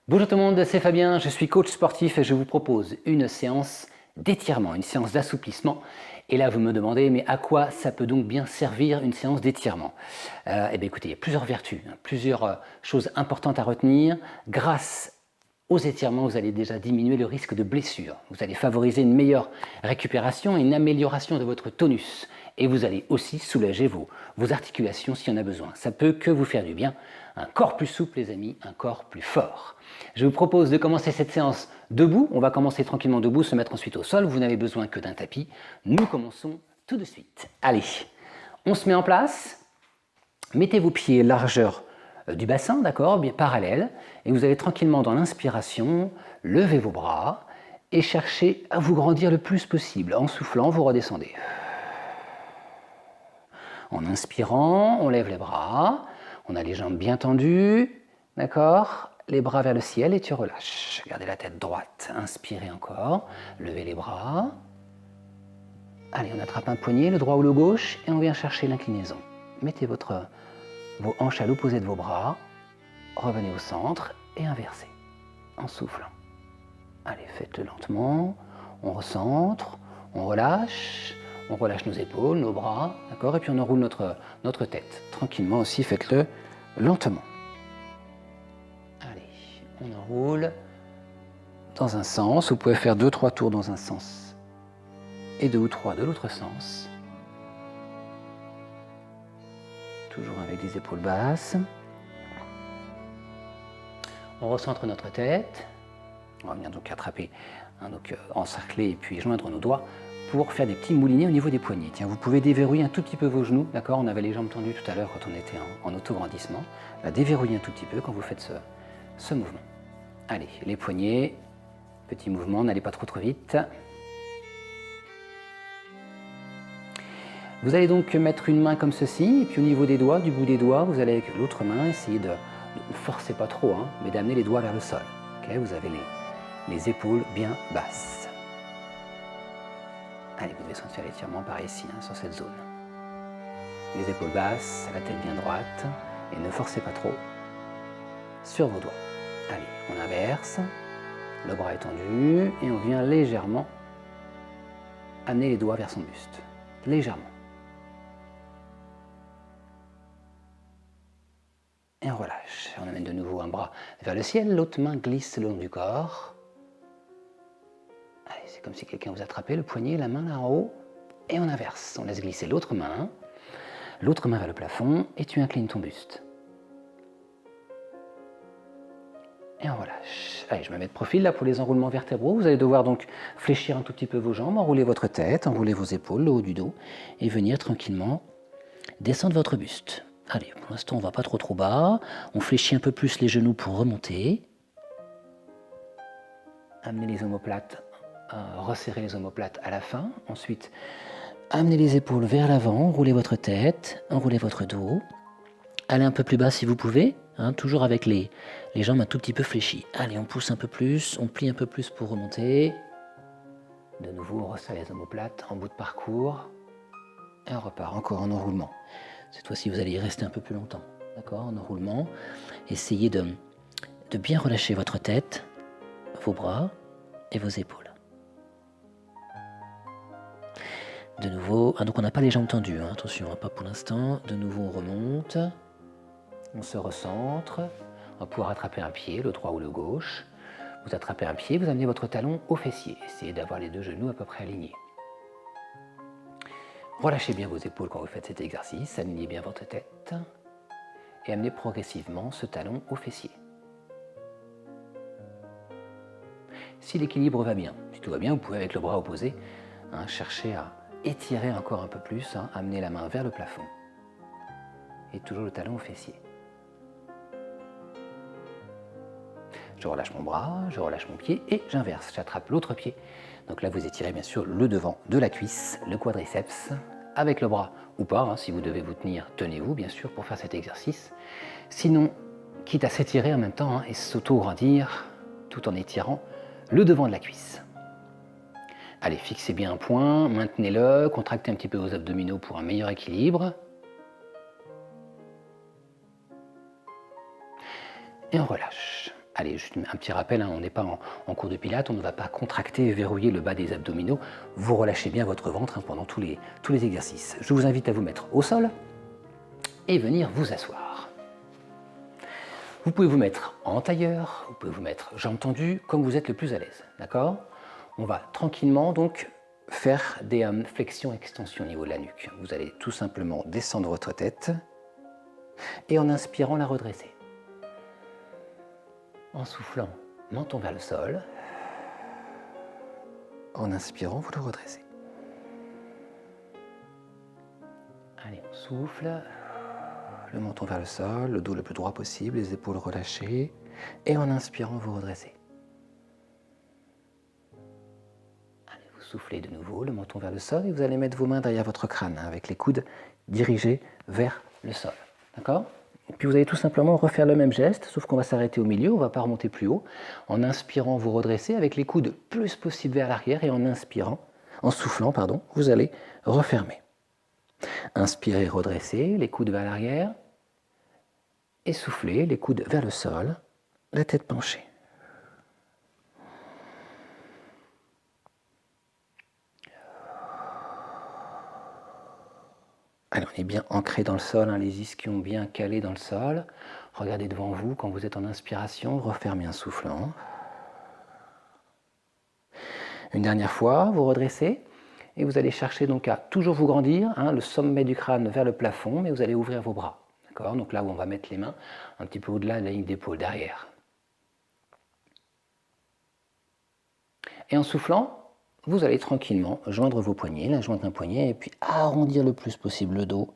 Bonjour tout le monde, c'est Fabien, je suis coach sportif et je vous propose une séance d'étirement, une séance d'assouplissement. Et là, vous me demandez, mais à quoi ça peut donc bien servir une séance d'étirement? Eh bien écoutez, il y a plusieurs vertus, plusieurs choses importantes à retenir. Grâce aux étirements, vous allez déjà diminuer le risque de blessure. Vous allez favoriser une meilleure récupération et une amélioration de votre tonus. Et vous allez aussi soulager vos articulations s'il y en a besoin. Ça peut que vous faire du bien. Un corps plus souple, les amis, un corps plus fort. Je vous propose de commencer cette séance debout. On va commencer tranquillement debout, se mettre ensuite au sol. Vous n'avez besoin que d'un tapis. Nous commençons tout de suite. Allez, on se met en place. Mettez vos pieds largeur du bassin, d'accord, bien parallèle, et vous allez tranquillement dans l'inspiration, lever vos bras et chercher à vous grandir le plus possible. En soufflant, vous redescendez. En inspirant, on lève les bras, on a les jambes bien tendues, d'accord, les bras vers le ciel et tu relâches. Gardez la tête droite, inspirez encore, levez les bras. Allez, on attrape un poignet, le droit ou le gauche, et on vient chercher l'inclinaison. Mettez vos hanches à l'opposé de vos bras, revenez au centre et inversez, en soufflant. Allez, faites-le lentement, on recentre, on relâche nos épaules, nos bras, d'accord, et puis on enroule notre tête. Tranquillement aussi, faites-le lentement. Allez, on enroule dans un sens, vous pouvez faire 2-3 tours dans un sens et 2 ou 3 de l'autre sens. Toujours avec les épaules basses. On recentre notre tête. On va venir donc attraper, encercler et puis joindre nos doigts pour faire des petits moulinets au niveau des poignets. Tiens, vous pouvez déverrouiller un tout petit peu vos genoux, d'accord? On avait les jambes tendues tout à l'heure quand on était en autograndissement. Là, déverrouillez un tout petit peu quand vous faites ce mouvement. Allez, les poignets, petit mouvement, n'allez pas trop vite. Vous allez donc mettre une main comme ceci, et puis au niveau des doigts, du bout des doigts, vous allez avec l'autre main essayer de ne forcer pas trop, mais d'amener les doigts vers le sol. Okay, vous avez les épaules bien basses. Allez, vous devez sentir l'étirement par ici, sur cette zone. Les épaules basses, la tête bien droite, et ne forcez pas trop sur vos doigts. Allez, on inverse, le bras est tendu, et on vient légèrement amener les doigts vers son buste. Légèrement. Et on relâche. On amène de nouveau un bras vers le ciel, l'autre main glisse le long du corps. Allez, c'est comme si quelqu'un vous attrapait le poignet, la main là en haut, et on inverse. On laisse glisser l'autre main vers le plafond, et tu inclines ton buste. Et on relâche. Allez, je me mets de profil là pour les enroulements vertébraux. Vous allez devoir donc fléchir un tout petit peu vos jambes, enrouler votre tête, enrouler vos épaules, le haut du dos, et venir tranquillement descendre votre buste. Allez, pour l'instant, on ne va pas trop bas. On fléchit un peu plus les genoux pour remonter. Amenez les omoplates, resserrez les omoplates à la fin. Ensuite, amenez les épaules vers l'avant, enroulez votre tête, enroulez votre dos. Allez un peu plus bas si vous pouvez, toujours avec les jambes un tout petit peu fléchies. Allez, on pousse un peu plus, on plie un peu plus pour remonter. De nouveau, on resserre les omoplates en bout de parcours. Et on repart encore en enroulement. Cette fois-ci, vous allez y rester un peu plus longtemps. D'accord, en enroulement. Essayez de bien relâcher votre tête, vos bras et vos épaules. De nouveau, donc on n'a pas les jambes tendues, attention, pas pour l'instant. De nouveau, on remonte. On se recentre. On va pouvoir attraper un pied, le droit ou le gauche. Vous attrapez un pied, vous amenez votre talon au fessier. Essayez d'avoir les deux genoux à peu près alignés. Relâchez bien vos épaules quand vous faites cet exercice, alignez bien votre tête et amenez progressivement ce talon au fessier. Si l'équilibre va bien, si tout va bien, vous pouvez avec le bras opposé chercher à étirer encore un peu plus, amener la main vers le plafond et toujours le talon au fessier. Je relâche mon bras, je relâche mon pied et j'inverse, j'attrape l'autre pied. Donc là, vous étirez bien sûr le devant de la cuisse, le quadriceps, avec le bras ou pas, si vous devez vous tenir, tenez-vous bien sûr pour faire cet exercice. Sinon, quitte à s'étirer en même temps et s'auto-grandir tout en étirant le devant de la cuisse. Allez, fixez bien un point, maintenez-le, contractez un petit peu vos abdominaux pour un meilleur équilibre. Et on relâche. Allez, juste un petit rappel, hein, on n'est pas en cours de pilates, on ne va pas contracter et verrouiller le bas des abdominaux. Vous relâchez bien votre ventre hein, pendant tous les exercices. Je vous invite à vous mettre au sol et venir vous asseoir. Vous pouvez vous mettre en tailleur, vous pouvez vous mettre jambes tendues, comme vous êtes le plus à l'aise, d'accord? On va tranquillement donc faire des flexions-extensions au niveau de la nuque. Vous allez tout simplement descendre votre tête et en inspirant la redresser. En soufflant, menton vers le sol. En inspirant, vous le redressez. Allez, on souffle. Le menton vers le sol, le dos le plus droit possible, les épaules relâchées. Et en inspirant, vous redressez. Allez, vous soufflez de nouveau, le menton vers le sol, et vous allez mettre vos mains derrière votre crâne, hein, avec les coudes dirigés vers le sol. D'accord ? Et puis vous allez tout simplement refaire le même geste, sauf qu'on va s'arrêter au milieu, on ne va pas remonter plus haut. En inspirant, vous redressez avec les coudes le plus possible vers l'arrière, et en inspirant, en soufflant, pardon, vous allez refermer. Inspirez, redressez, les coudes vers l'arrière. Et soufflez, les coudes vers le sol, la tête penchée. Alors, on est bien ancré dans le sol, hein, les ischions bien calés dans le sol. Regardez devant vous quand vous êtes en inspiration, refermez en soufflant. Une dernière fois, vous redressez et vous allez chercher donc à toujours vous grandir, hein, le sommet du crâne vers le plafond, mais vous allez ouvrir vos bras. Donc là où on va mettre les mains un petit peu au-delà de la ligne d'épaule, derrière. Et en soufflant, vous allez tranquillement joindre vos poignets, la jointe d'un poignet, et puis arrondir le plus possible le dos.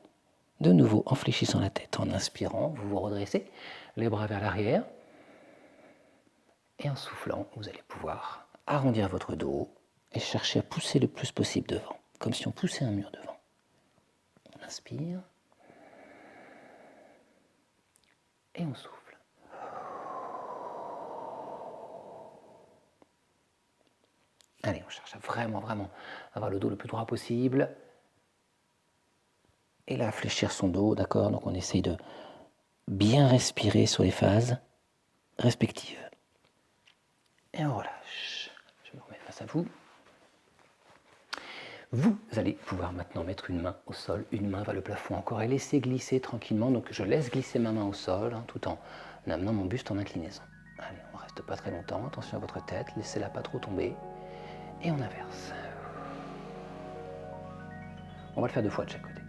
De nouveau, en fléchissant la tête, en inspirant, vous vous redressez, les bras vers l'arrière. Et en soufflant, vous allez pouvoir arrondir votre dos et chercher à pousser le plus possible devant, comme si on poussait un mur devant. On inspire. Et on souffle. Allez, on cherche à vraiment avoir le dos le plus droit possible. Et là, fléchir son dos, d'accord? Donc on essaye de bien respirer sur les phases respectives. Et on relâche. Je me remets face à vous. Vous allez pouvoir maintenant mettre une main au sol, une main vers le plafond encore et laisser glisser tranquillement. Donc je laisse glisser ma main au sol hein, tout en amenant mon buste en inclinaison. Allez, on ne reste pas très longtemps. Attention à votre tête, laissez-la pas trop tomber. Et on inverse. On va le faire 2 fois de chaque côté.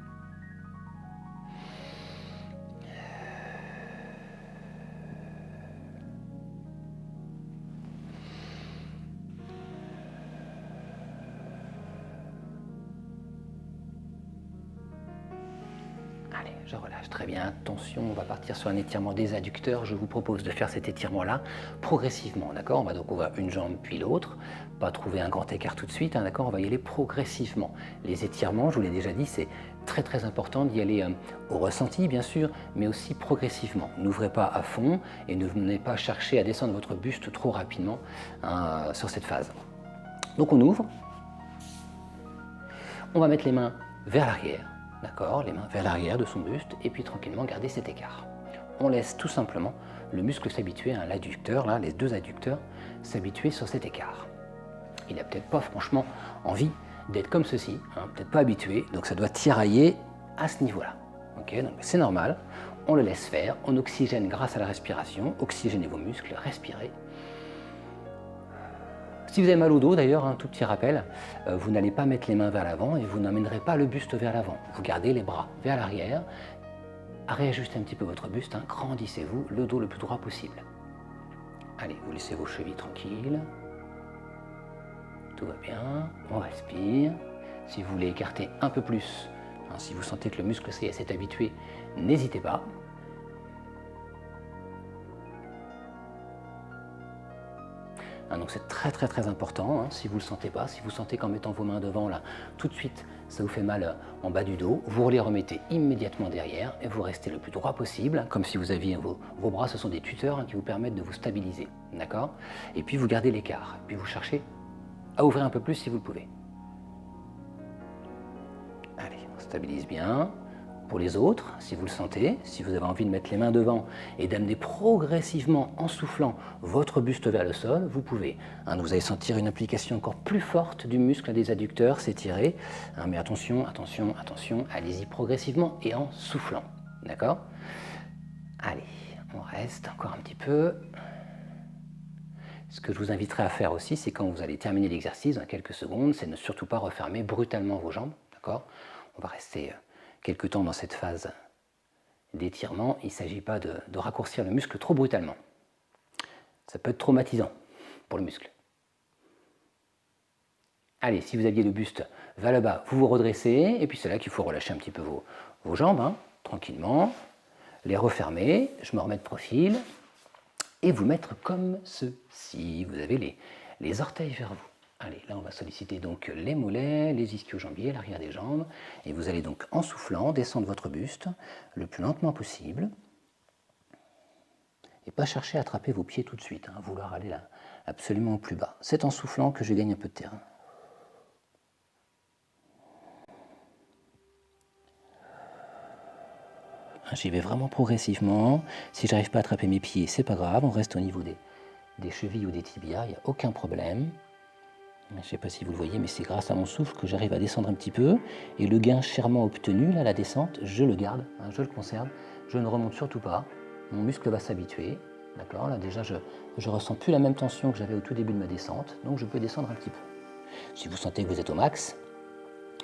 Allez, je relâche, très bien. Attention, on va partir sur un étirement des adducteurs. Je vous propose de faire cet étirement-là progressivement, d'accord? On va donc ouvrir une jambe puis l'autre, pas trouver un grand écart tout de suite, hein, d'accord? On va y aller progressivement. Les étirements, je vous l'ai déjà dit, c'est très important d'y aller au ressenti, bien sûr, mais aussi progressivement. N'ouvrez pas à fond et ne venez pas chercher à descendre votre buste trop rapidement hein, sur cette phase. Donc on ouvre, on va mettre les mains vers l'arrière. D'accord, les mains vers l'arrière de son buste et puis tranquillement garder cet écart. On laisse tout simplement le muscle s'habituer, hein, l'adducteur, là, les 2 adducteurs, s'habituer sur cet écart. Il n'a peut-être pas franchement envie d'être comme ceci, hein, peut-être pas habitué, donc ça doit tirailler à ce niveau-là. Okay, donc c'est normal, on le laisse faire, on oxygène grâce à la respiration, oxygénez vos muscles, respirez. Si vous avez mal au dos d'ailleurs, un tout petit rappel, vous n'allez pas mettre les mains vers l'avant et vous n'amènerez pas le buste vers l'avant. Vous gardez les bras vers l'arrière, réajustez un petit peu votre buste, hein, grandissez-vous, le dos le plus droit possible. Allez, vous laissez vos chevilles tranquilles. Tout va bien, on respire. Si vous voulez écarter un peu plus, hein, si vous sentez que le muscle s'est habitué, n'hésitez pas. Donc c'est très important, hein, si vous ne le sentez pas, si vous sentez qu'en mettant vos mains devant, là, tout de suite, ça vous fait mal en bas du dos, vous les remettez immédiatement derrière et vous restez le plus droit possible, comme si vous aviez vos bras, ce sont des tuteurs hein, qui vous permettent de vous stabiliser, d'accord? Et puis vous gardez l'écart, puis vous cherchez à ouvrir un peu plus si vous le pouvez. Allez, on stabilise bien, pour les autres, si vous le sentez, si vous avez envie de mettre les mains devant et d'amener progressivement en soufflant votre buste vers le sol, vous pouvez. Vous allez sentir une application encore plus forte du muscle des adducteurs s'étirer, mais attention, attention, attention, allez-y progressivement et en soufflant. D'accord? Allez, on reste encore un petit peu. Ce que je vous inviterai à faire aussi, c'est quand vous allez terminer l'exercice, dans quelques secondes, c'est ne surtout pas refermer brutalement vos jambes. D'accord? On va rester quelques temps dans cette phase d'étirement. Il ne s'agit pas de raccourcir le muscle trop brutalement. Ça peut être traumatisant pour le muscle. Allez, si vous aviez le buste vers le bas, vous vous redressez, et puis c'est là qu'il faut relâcher un petit peu vos jambes, tranquillement, les refermer, je me remets de profil, et vous mettre comme ceci. Vous avez les orteils vers vous. Allez, là on va solliciter donc les mollets, les ischio-jambiers, l'arrière des jambes, et vous allez donc en soufflant descendre votre buste le plus lentement possible, et pas chercher à attraper vos pieds tout de suite, vouloir aller là absolument au plus bas. C'est en soufflant que je gagne un peu de terrain. J'y vais vraiment progressivement. Si je n'arrive pas à attraper mes pieds, c'est pas grave, on reste au niveau des chevilles ou des tibias, il n'y a aucun problème. Je ne sais pas si vous le voyez, mais c'est grâce à mon souffle que j'arrive à descendre un petit peu. Et le gain chèrement obtenu, là, la descente, je le garde, je le conserve. Je ne remonte surtout pas. Mon muscle va s'habituer. D'accord? Là, déjà, je ne ressens plus la même tension que j'avais au tout début de ma descente. Donc, je peux descendre un petit peu. Si vous sentez que vous êtes au max,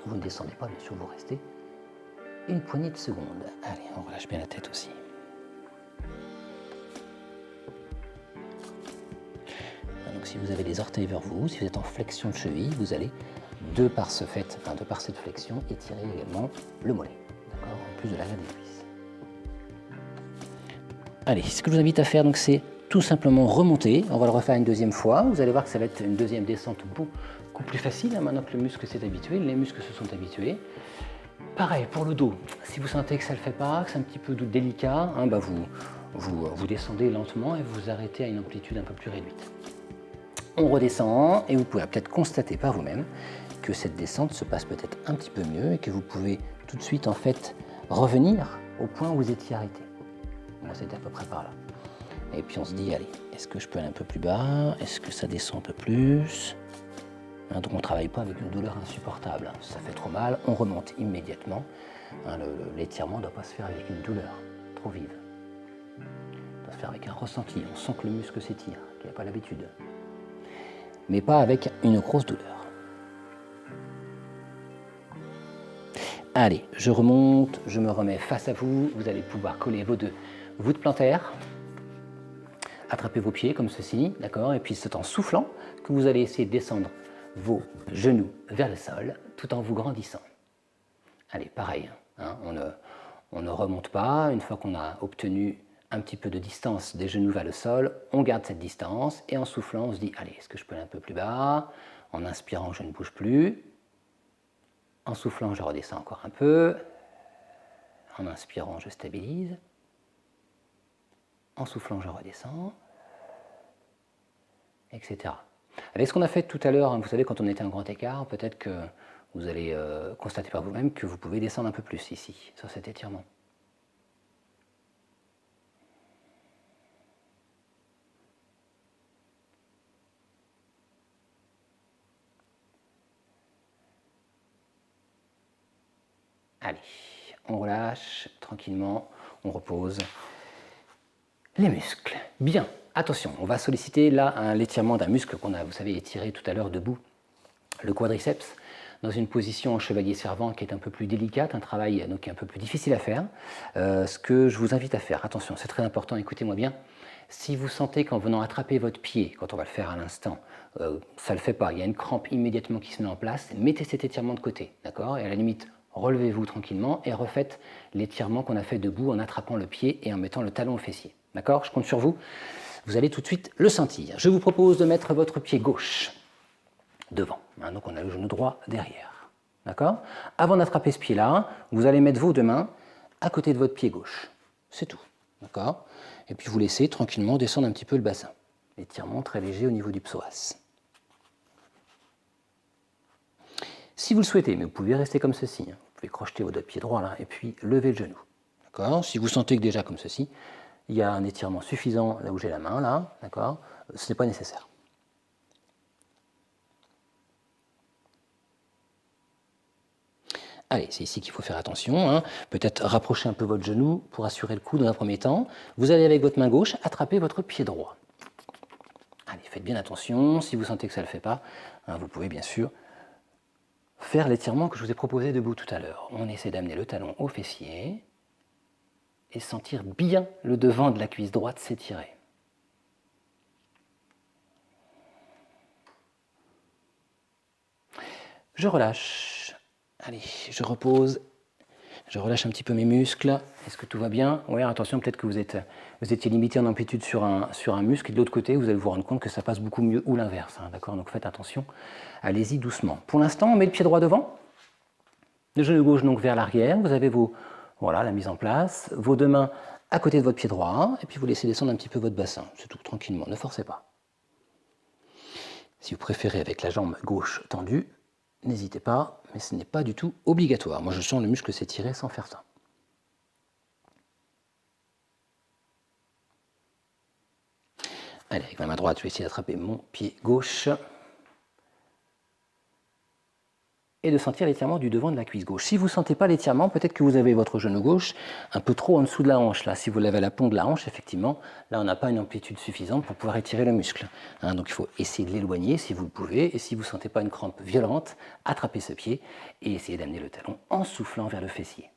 vous ne descendez pas, bien sûr, vous restez une poignée de secondes. Allez, on relâche bien la tête aussi. Donc si vous avez les orteils vers vous, si vous êtes en flexion de cheville, vous allez, de par cette flexion, étirer également le mollet, d'accord, en plus de l'arrière des cuisses. Allez, ce que je vous invite à faire, donc, c'est tout simplement remonter. On va le refaire une deuxième fois. Vous allez voir que ça va être une deuxième descente beaucoup plus facile, maintenant que le muscle s'est habitué, les muscles se sont habitués. Pareil pour le dos, si vous sentez que ça ne le fait pas, que c'est un petit peu délicat, vous descendez lentement et vous arrêtez à une amplitude un peu plus réduite. On redescend et vous pouvez peut-être constater par vous-même que cette descente se passe peut-être un petit peu mieux et que vous pouvez tout de suite en fait revenir au point où vous étiez arrêté. Moi c'était à peu près par là. Et puis on se dit, allez, est-ce que je peux aller un peu plus bas? Est-ce que ça descend un peu plus? Donc on ne travaille pas avec une douleur insupportable. Si ça fait trop mal, on remonte immédiatement. L'étirement ne doit pas se faire avec une douleur trop vive. Il doit se faire avec un ressenti. On sent que le muscle s'étire, qu'il n'y a pas l'habitude. Mais pas avec une grosse douleur. Allez, je remonte, je me remets face à vous. Vous allez pouvoir coller vos deux voûtes plantaires. Attrapez vos pieds comme ceci, d'accord? Et puis c'est en soufflant que vous allez essayer de descendre vos genoux vers le sol tout en vous grandissant. Allez, pareil, on ne remonte pas. Une fois qu'on a obtenu un petit peu de distance des genoux vers le sol, on garde cette distance et en soufflant, on se dit, allez, est-ce que je peux aller un peu plus bas? En inspirant, je ne bouge plus. En soufflant, je redescends encore un peu. En inspirant, je stabilise. En soufflant, je redescends, etc. Avec ce qu'on a fait tout à l'heure, vous savez, quand on était en grand écart, peut-être que vous allez constater par vous-même que vous pouvez descendre un peu plus ici, sur cet étirement. Allez, on relâche tranquillement, on repose les muscles. Bien, attention, on va solliciter là l'étirement d'un muscle qu'on a, vous savez, étiré tout à l'heure debout, le quadriceps, dans une position en chevalier servant qui est un peu plus délicate, un travail donc un peu plus difficile à faire. Ce que je vous invite à faire, attention, c'est très important, écoutez-moi bien, si vous sentez qu'en venant attraper votre pied, quand on va le faire à l'instant, ça ne le fait pas, il y a une crampe immédiatement qui se met en place, mettez cet étirement de côté, d'accord? Et à la limite, relevez-vous tranquillement et refaites l'étirement qu'on a fait debout en attrapant le pied et en mettant le talon au fessier. D'accord? Je compte sur vous. Vous allez tout de suite le sentir. Je vous propose de mettre votre pied gauche devant. Donc on a le genou droit derrière. D'accord? Avant d'attraper ce pied-là, vous allez mettre vos deux mains à côté de votre pied gauche. C'est tout. D'accord? Et puis vous laissez tranquillement descendre un petit peu le bassin. Étirement très léger au niveau du psoas. Si vous le souhaitez, mais vous pouvez rester comme ceci, vous pouvez crocheter votre pied droit là et puis lever le genou. D'accord? Si vous sentez que déjà comme ceci, il y a un étirement suffisant là où j'ai la main, là, d'accord? Ce n'est pas nécessaire. Allez, c'est ici qu'il faut faire attention, hein. Peut-être rapprocher un peu votre genou pour assurer le coup dans un premier temps. Vous allez avec votre main gauche attraper votre pied droit. Allez, faites bien attention, si vous sentez que ça ne le fait pas, hein, vous pouvez bien sûr faire l'étirement que je vous ai proposé debout tout à l'heure. On essaie d'amener le talon au fessier et sentir bien le devant de la cuisse droite s'étirer. Je relâche. Allez, je repose. Je relâche un petit peu mes muscles. Est-ce que tout va bien? Oui, attention, peut-être que vous étiez limité en amplitude sur un muscle et de l'autre côté, vous allez vous rendre compte que ça passe beaucoup mieux ou l'inverse. Hein, d'accord? Donc faites attention. Allez-y doucement. Pour l'instant, on met le pied droit devant. Le genou gauche donc vers l'arrière. Vous avez voilà, la mise en place. Vos deux mains à côté de votre pied droit. Et puis vous laissez descendre un petit peu votre bassin. C'est tout, tranquillement. Ne forcez pas. Si vous préférez avec la jambe gauche tendue, n'hésitez pas, mais ce n'est pas du tout obligatoire. Moi, je sens le muscle s'étirer sans faire ça. Allez, avec ma main droite, je vais essayer d'attraper mon pied gauche et de sentir l'étirement du devant de la cuisse gauche. Si vous ne sentez pas l'étirement, peut-être que vous avez votre genou gauche un peu trop en dessous de la hanche. Là, si vous l'avez à la pompe de la hanche, effectivement, là, on n'a pas une amplitude suffisante pour pouvoir étirer le muscle. Hein, donc, il faut essayer de l'éloigner si vous le pouvez. Et si vous ne sentez pas une crampe violente, attrapez ce pied et essayez d'amener le talon en soufflant vers le fessier.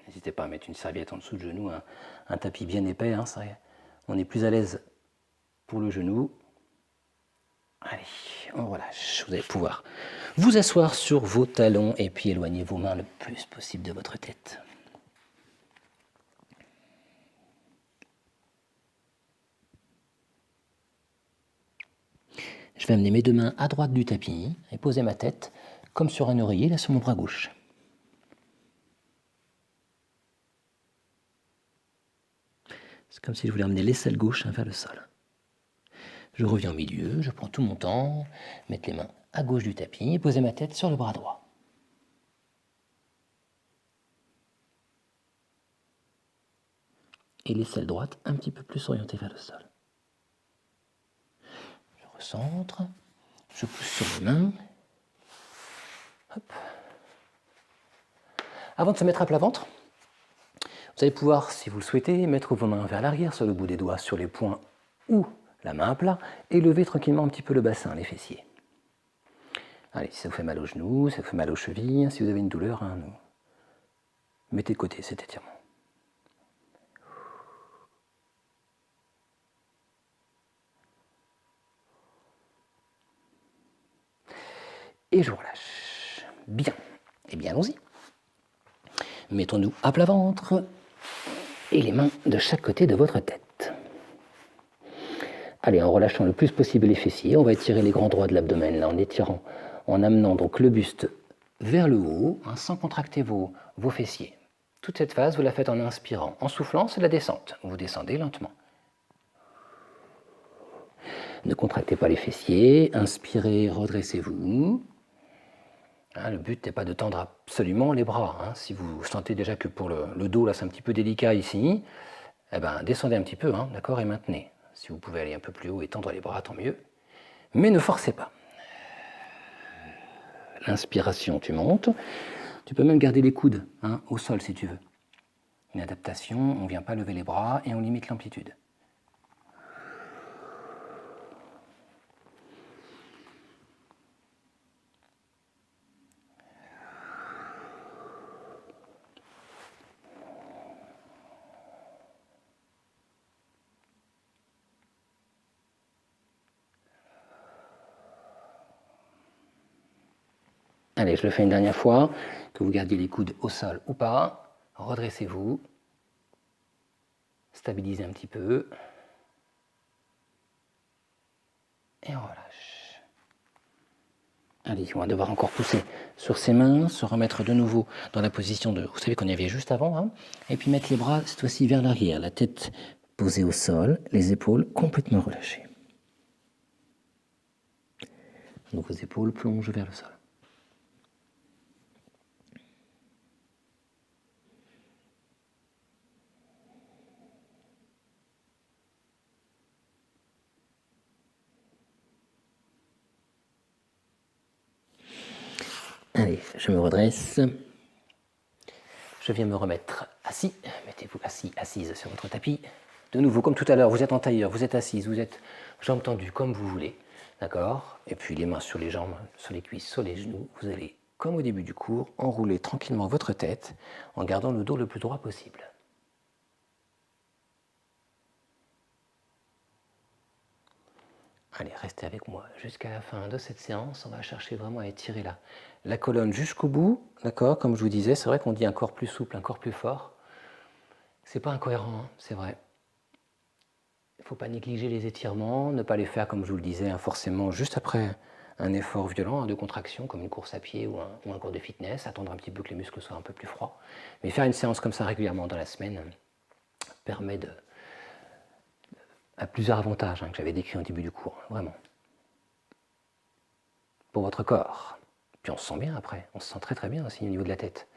N'hésitez pas à mettre une serviette en dessous du genou, un tapis bien épais. Hein, on est plus à l'aise pour le genou. Allez, on relâche. Vous allez pouvoir vous asseoir sur vos talons et puis éloigner vos mains le plus possible de votre tête. Je vais amener mes deux mains à droite du tapis et poser ma tête comme sur un oreiller, là sur mon bras gauche. C'est comme si je voulais amener l'aisselle gauche vers le sol. Je reviens au milieu, je prends tout mon temps, mettre les mains à gauche du tapis et poser ma tête sur le bras droit. Et l'aisselle droite un petit peu plus orientée vers le sol. Je recentre, je pousse sur les mains. Hop. Avant de se mettre à plat ventre, vous allez pouvoir, si vous le souhaitez, mettre vos mains vers l'arrière sur le bout des doigts, sur les poings ou la main à plat, et lever tranquillement un petit peu le bassin, les fessiers. Allez, si ça vous fait mal aux genoux, si ça vous fait mal aux chevilles, si vous avez une douleur, hein, mettez de côté cet étirement. Et je relâche. Bien. Eh bien, allons-y. Mettons-nous à plat ventre et les mains de chaque côté de votre tête. Allez, en relâchant le plus possible les fessiers, on va étirer les grands droits de l'abdomen, là, en étirant, en amenant donc le buste vers le haut, hein, sans contracter vos fessiers. Toute cette phase, vous la faites en inspirant. En soufflant, c'est la descente. Vous descendez lentement. Ne contractez pas les fessiers. Inspirez, redressez-vous. Hein, le but n'est pas de tendre absolument les bras. Hein. Si vous sentez déjà que pour le dos, là, c'est un petit peu délicat ici, eh ben, descendez un petit peu, hein, d'accord, et maintenez. Si vous pouvez aller un peu plus haut et tendre les bras, tant mieux. Mais ne forcez pas. L'inspiration, tu montes. Tu peux même garder les coudes, hein, au sol si tu veux. Une adaptation, on ne vient pas lever les bras et on limite l'amplitude. Allez, je le fais une dernière fois, que vous gardiez les coudes au sol ou pas. Redressez-vous. Stabilisez un petit peu. Et on relâche. Allez, on va devoir encore pousser sur ses mains, se remettre de nouveau dans la position de... Vous savez qu'on y avait juste avant, hein, et puis mettre les bras cette fois-ci vers l'arrière, la tête posée au sol, les épaules complètement relâchées. Donc vos épaules plongent vers le sol. Allez, je me redresse. Je viens me remettre assis. Mettez-vous assis, assise sur votre tapis. De nouveau, comme tout à l'heure, vous êtes en tailleur, vous êtes assise, vous êtes jambes tendues comme vous voulez. D'accord? Et puis les mains sur les jambes, sur les cuisses, sur les genoux. Vous allez, comme au début du cours, enrouler tranquillement votre tête en gardant le dos le plus droit possible. Allez, restez avec moi jusqu'à la fin de cette séance. On va chercher vraiment à étirer la colonne jusqu'au bout. D'accord? Comme je vous disais, c'est vrai qu'on dit un corps plus souple, un corps plus fort. C'est pas incohérent, hein, c'est vrai. Il ne faut pas négliger les étirements, ne pas les faire, comme je vous le disais, forcément juste après un effort violent de contraction, comme une course à pied ou un cours de fitness, attendre un petit peu que les muscles soient un peu plus froids. Mais faire une séance comme ça régulièrement dans la semaine permet à plusieurs avantages que j'avais décrits au début du cours, vraiment. Pour votre corps. Puis on se sent bien après, on se sent très très bien aussi au niveau de la tête.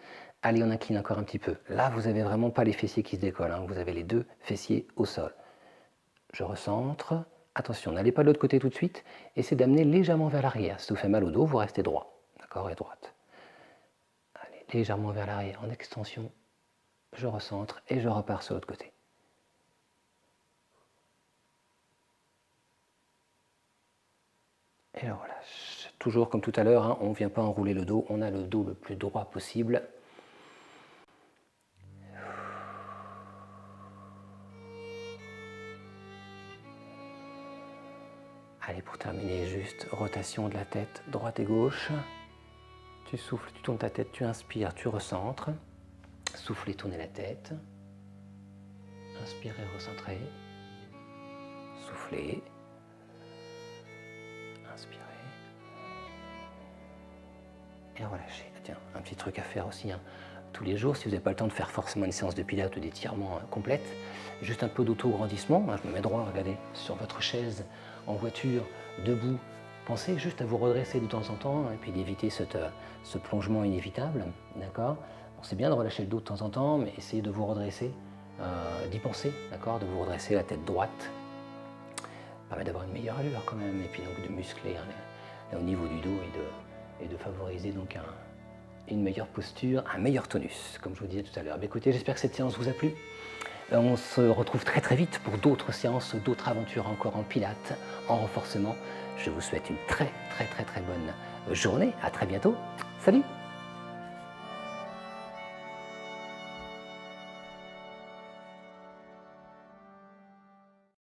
Allez, on incline encore un petit peu. Là, vous n'avez vraiment pas les fessiers qui se décollent, vous avez les deux fessiers au sol. Je recentre. Attention, n'allez pas de l'autre côté tout de suite. Essayez d'amener légèrement vers l'arrière. Si ça vous fait mal au dos, vous restez droit. D'accord? Et droite. Allez, légèrement vers l'arrière en extension. Je recentre et je repars sur l'autre côté. Et je relâche. Toujours comme tout à l'heure, on ne vient pas enrouler le dos. On a le dos le plus droit possible. Allez, pour terminer, juste rotation de la tête droite et gauche. Tu souffles, tu tournes ta tête, tu inspires, tu recentres. Soufflez, tournez la tête. Inspirez, recentrez. Soufflez. Inspirez. Et relâchez. Tiens, un petit truc à faire aussi tous les jours, si vous n'avez pas le temps de faire forcément une séance de pilates ou d'étirement complète, juste un peu d'auto-grandissement. Je me mets droit, regardez, sur votre chaise, en voiture, debout. Pensez juste à vous redresser de temps en temps et puis d'éviter ce plongement inévitable. D'accord? Bon, c'est bien de relâcher le dos de temps en temps, mais essayez de vous redresser, d'y penser, d'accord? De vous redresser la tête droite. Ça permet d'avoir une meilleure allure quand même, et puis donc de muscler au niveau du dos et de favoriser donc une meilleure posture, un meilleur tonus, comme je vous disais tout à l'heure. Écoutez, j'espère que cette séance vous a plu. On se retrouve très très vite pour d'autres séances, d'autres aventures encore en pilates, en renforcement. Je vous souhaite une très très très très bonne journée. À très bientôt. Salut!